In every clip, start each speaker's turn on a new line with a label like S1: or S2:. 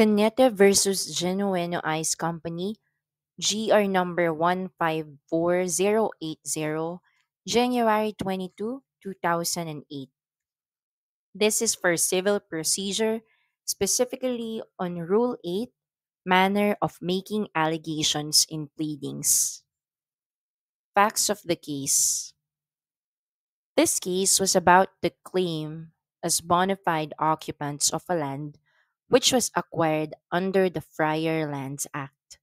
S1: Canete versus Genuino Ice Company, GR number 154080, January 22, 2008. This is for civil procedure, specifically on Rule 8, manner of making allegations in pleadings. Facts of the case. This case was about the claim as bona fide occupants of a land which was acquired under the Friar Lands Act.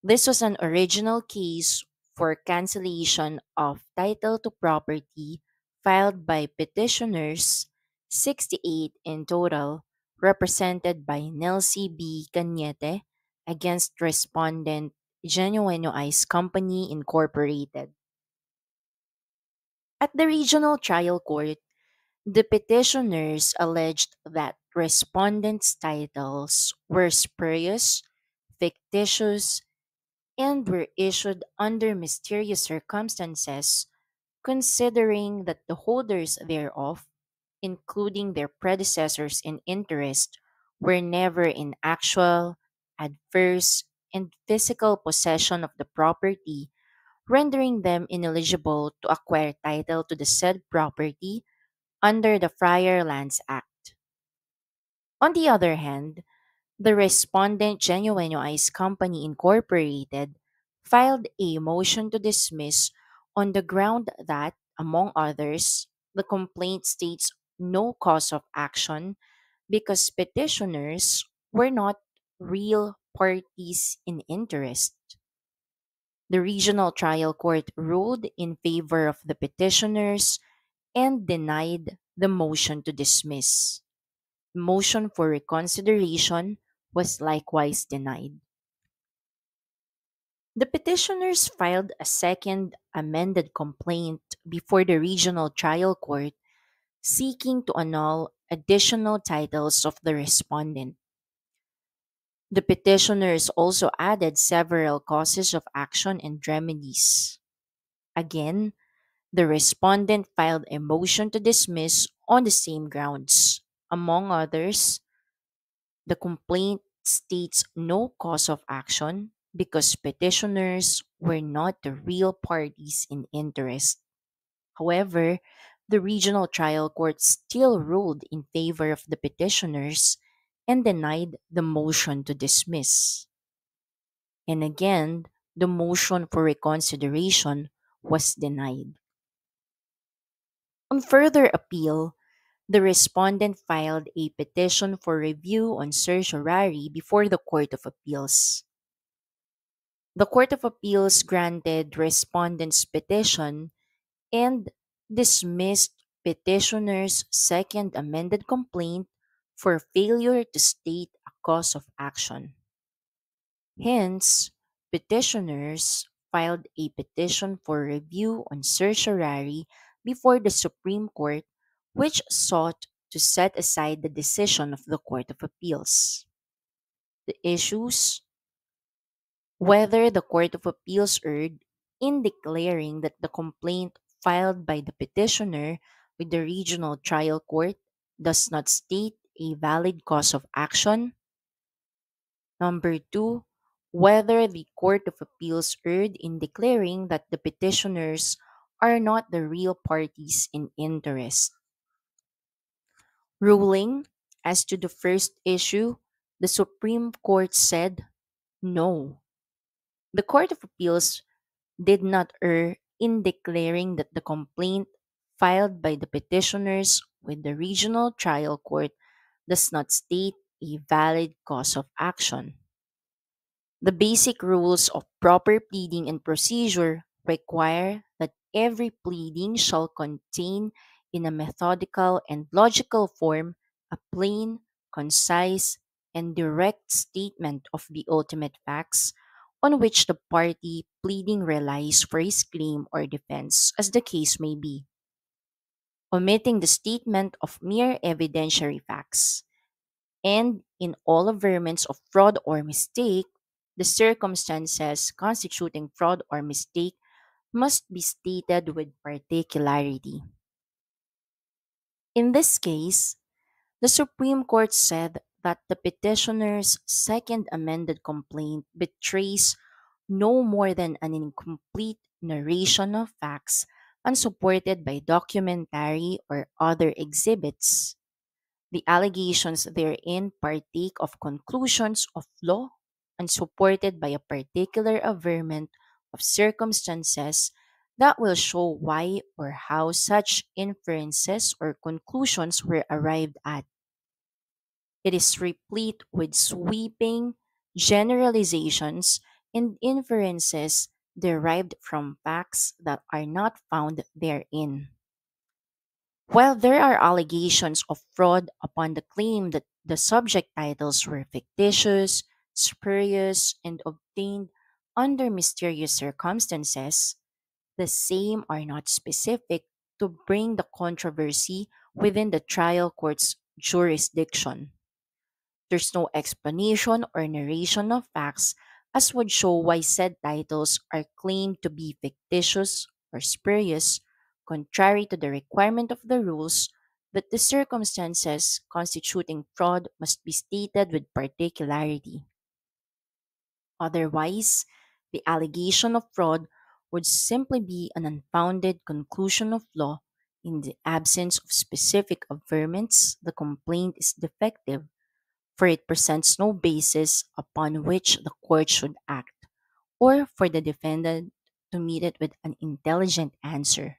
S1: This was an original case for cancellation of title to property filed by petitioners, 68 in total, represented by Nelsie B. Canete against respondent Genuino Ice Company Incorporated. At the regional trial court, the petitioners alleged that respondents' titles were spurious, fictitious, and were issued under mysterious circumstances, considering that the holders thereof, including their predecessors in interest, were never in actual, adverse, and physical possession of the property, rendering them ineligible to acquire title to the said property under the Friar Lands Act. On the other hand, the respondent Genuino Ice Company Incorporated filed a motion to dismiss on the ground that, among others, the complaint states no cause of action because petitioners were not real parties in interest. The regional trial court ruled in favor of the petitioners and denied the motion to dismiss. Motion for reconsideration was likewise denied. The petitioners filed a second amended complaint before the regional trial court seeking to annul additional titles of the respondent. The petitioners also added several causes of action and remedies. Again, the respondent filed a motion to dismiss on the same grounds. Among others, the complaint states no cause of action because petitioners were not the real parties in interest. However, the regional trial court still ruled in favor of the petitioners and denied the motion to dismiss. And again, the motion for reconsideration was denied. On further appeal, the respondent filed a petition for review on certiorari before the Court of Appeals. The Court of Appeals granted respondent's petition and dismissed petitioner's second amended complaint for failure to state a cause of action. Hence, petitioners filed a petition for review on certiorari before the Supreme Court, which sought to set aside the decision of the Court of Appeals. The issues: whether the Court of Appeals erred in declaring that the complaint filed by the petitioner with the regional trial court does not state a valid cause of action. Number two, whether the Court of Appeals erred in declaring that the petitioners are not the real parties in interest. Ruling as to the first issue, the Supreme Court said no. The Court of Appeals did not err in declaring that the complaint filed by the petitioners with the regional trial court does not state a valid cause of action. The basic rules of proper pleading and procedure require that every pleading shall contain in a methodical and logical form a plain, concise, and direct statement of the ultimate facts on which the party pleading relies for his claim or defense, as the case may be. Omitting the statement of mere evidentiary facts, and in all averments of fraud or mistake, the circumstances constituting fraud or mistake must be stated with particularity. In this case, the Supreme Court said that the petitioner's second amended complaint betrays no more than an incomplete narration of facts unsupported by documentary or other exhibits. The allegations therein partake of conclusions of law unsupported by a particular averment of circumstances that will show why or how such inferences or conclusions were arrived at. It is replete with sweeping generalizations and inferences derived from facts that are not found therein. While there are allegations of fraud upon the claim that the subject titles were fictitious, spurious, and obtained under mysterious circumstances, the same are not specific to bring the controversy within the trial court's jurisdiction. There's no explanation or narration of facts as would show why said titles are claimed to be fictitious or spurious, contrary to the requirement of the rules that the circumstances constituting fraud must be stated with particularity. Otherwise, the allegation of fraud would simply be an unfounded conclusion of law. In the absence of specific averments, the complaint is defective, for it presents no basis upon which the court should act, or for the defendant to meet it with an intelligent answer.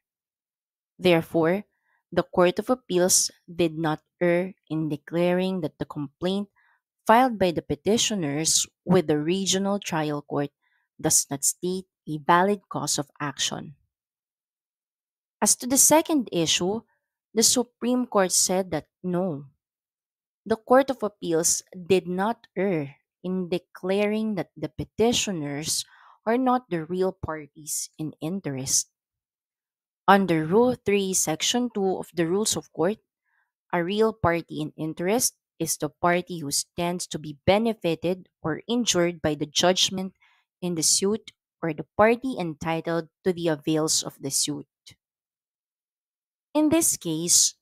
S1: Therefore, the Court of Appeals did not err in declaring that the complaint filed by the petitioners with the regional trial court does not state a valid cause of action. As to the second issue, the Supreme Court said that no, the Court of Appeals did not err in declaring that the petitioners are not the real parties in interest. Under Rule 3, Section 2 of the Rules of Court, a real party in interest is the party who stands to be benefited or injured by the judgment in the suit or the party entitled to the avails of the suit. In this case,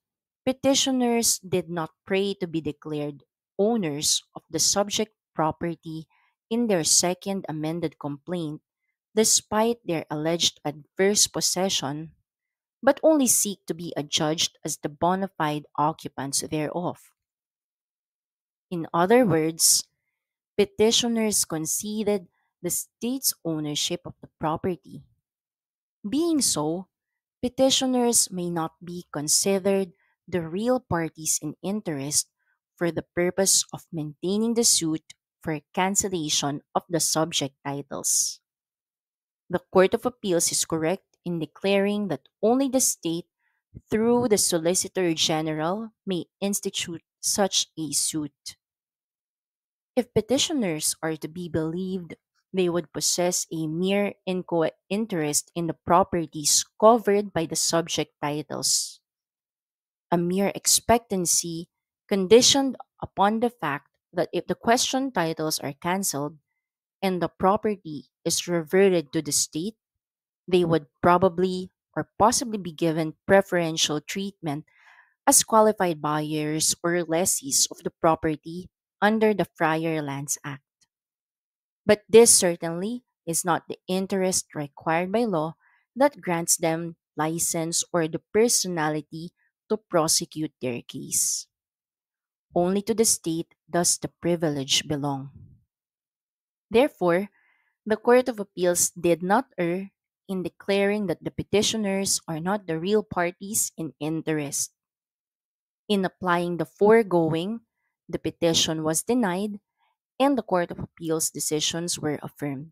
S1: petitioners did not pray to be declared owners of the subject property in their second amended complaint, despite their alleged adverse possession, but only seek to be adjudged as the bona fide occupants thereof. In other words, petitioners conceded the state's ownership of the property. Being so, petitioners may not be considered the real parties in interest for the purpose of maintaining the suit for cancellation of the subject titles. The Court of Appeals is correct in declaring that only the state, through the Solicitor General, may institute such a suit. If petitioners are to be believed, they would possess a mere inchoate interest in the properties covered by the subject titles, a mere expectancy conditioned upon the fact that if the question titles are cancelled and the property is reverted to the state, they would probably or possibly be given preferential treatment as qualified buyers or lessees of the property under the Friar Lands Act. But this certainly is not the interest required by law that grants them license or the personality to prosecute their case. Only to the state does the privilege belong. Therefore, the Court of Appeals did not err in declaring that the petitioners are not the real parties in interest. In applying the foregoing, the petition was denied and the Court of Appeals decisions were affirmed.